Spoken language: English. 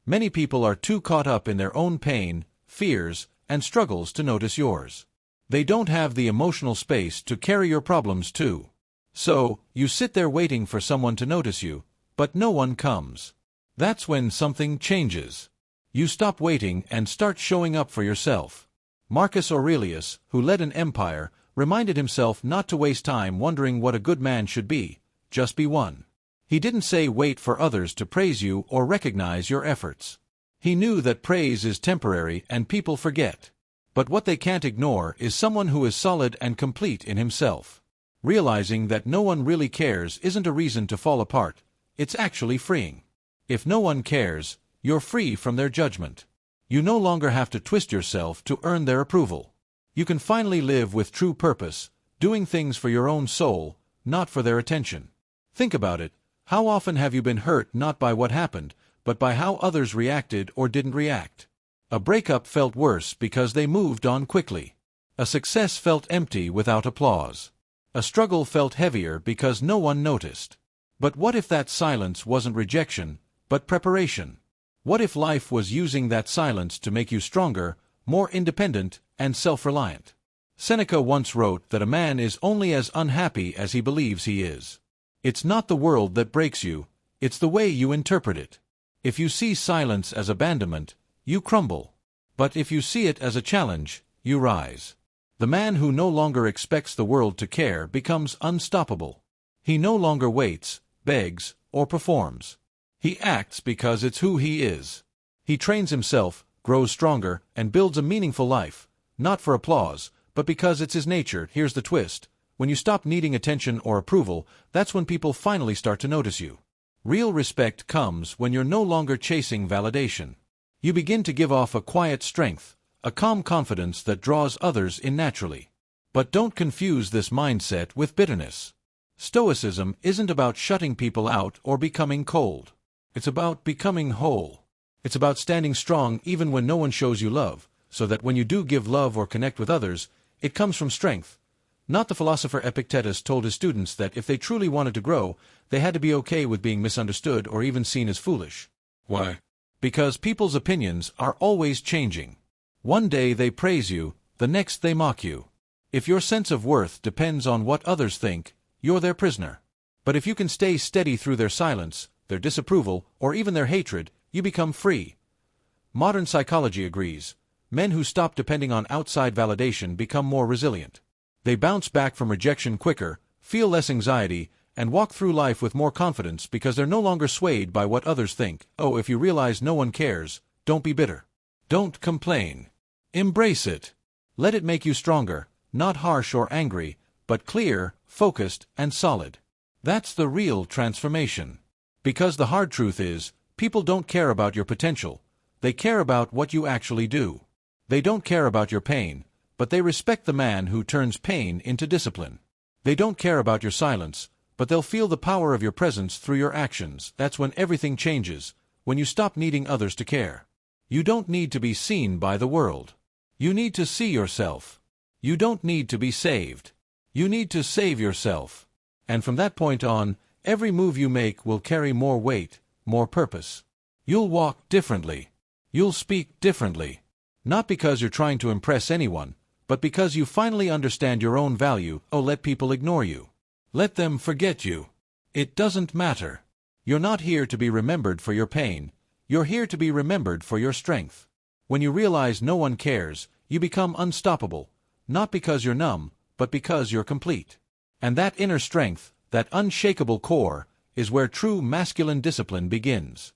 Many people are too caught up in their own pain, fears, and struggles to notice yours. They don't have the emotional space to carry your problems too. So, you sit there waiting for someone to notice you, but no one comes. That's when something changes. You stop waiting and start showing up for yourself. Marcus Aurelius, who led an empire, reminded himself not to waste time wondering what a good man should be, just be one. He didn't say wait for others to praise you or recognize your efforts. He knew that praise is temporary and people forget. But what they can't ignore is someone who is solid and complete in himself. Realizing that no one really cares isn't a reason to fall apart, it's actually freeing. If no one cares, you're free from their judgment. You no longer have to twist yourself to earn their approval. You can finally live with true purpose, doing things for your own soul, not for their attention. Think about it. How often have you been hurt not by what happened, but by how others reacted or didn't react? A breakup felt worse because they moved on quickly. A success felt empty without applause. A struggle felt heavier because no one noticed. But what if that silence wasn't rejection, but preparation? What if life was using that silence to make you stronger, more independent, and self-reliant? Seneca once wrote that a man is only as unhappy as he believes he is. It's not the world that breaks you, it's the way you interpret it. If you see silence as abandonment, you crumble. But if you see it as a challenge, you rise. The man who no longer expects the world to care becomes unstoppable. He no longer waits, begs, or performs. He acts because it's who he is. He trains himself, grows stronger, and builds a meaningful life, not for applause, but because it's his nature. Here's the twist. When you stop needing attention or approval, that's when people finally start to notice you. Real respect comes when you're no longer chasing validation. You begin to give off a quiet strength, a calm confidence that draws others in naturally. But don't confuse this mindset with bitterness. Stoicism isn't about shutting people out or becoming cold. It's about becoming whole. It's about standing strong even when no one shows you love, so that when you do give love or connect with others, it comes from strength. Not the philosopher Epictetus told his students that if they truly wanted to grow, they had to be okay with being misunderstood or even seen as foolish. Why? Because people's opinions are always changing. One day they praise you, the next they mock you. If your sense of worth depends on what others think, you're their prisoner. But if you can stay steady through their silence, their disapproval, or even their hatred, you become free. Modern psychology agrees. Men who stop depending on outside validation become more resilient. They bounce back from rejection quicker, feel less anxiety, and walk through life with more confidence because they're no longer swayed by what others think. Oh, if you realize no one cares, don't be bitter. Don't complain. Embrace it. Let it make you stronger, not harsh or angry, but clear, focused, and solid. That's the real transformation. Because the hard truth is, people don't care about your potential. They care about what you actually do. They don't care about your pain, but they respect the man who turns pain into discipline. They don't care about your silence, but they'll feel the power of your presence through your actions. That's when everything changes, when you stop needing others to care. You don't need to be seen by the world. You need to see yourself. You don't need to be saved. You need to save yourself. And from that point on, every move you make will carry more weight, more purpose. You'll walk differently. You'll speak differently. Not because you're trying to impress anyone, but because you finally understand your own value. Oh, let people ignore you. Let them forget you. It doesn't matter. You're not here to be remembered for your pain. You're here to be remembered for your strength. When you realize no one cares, you become unstoppable, not because you're numb, but because you're complete. And that inner strength, that unshakable core, is where true masculine discipline begins.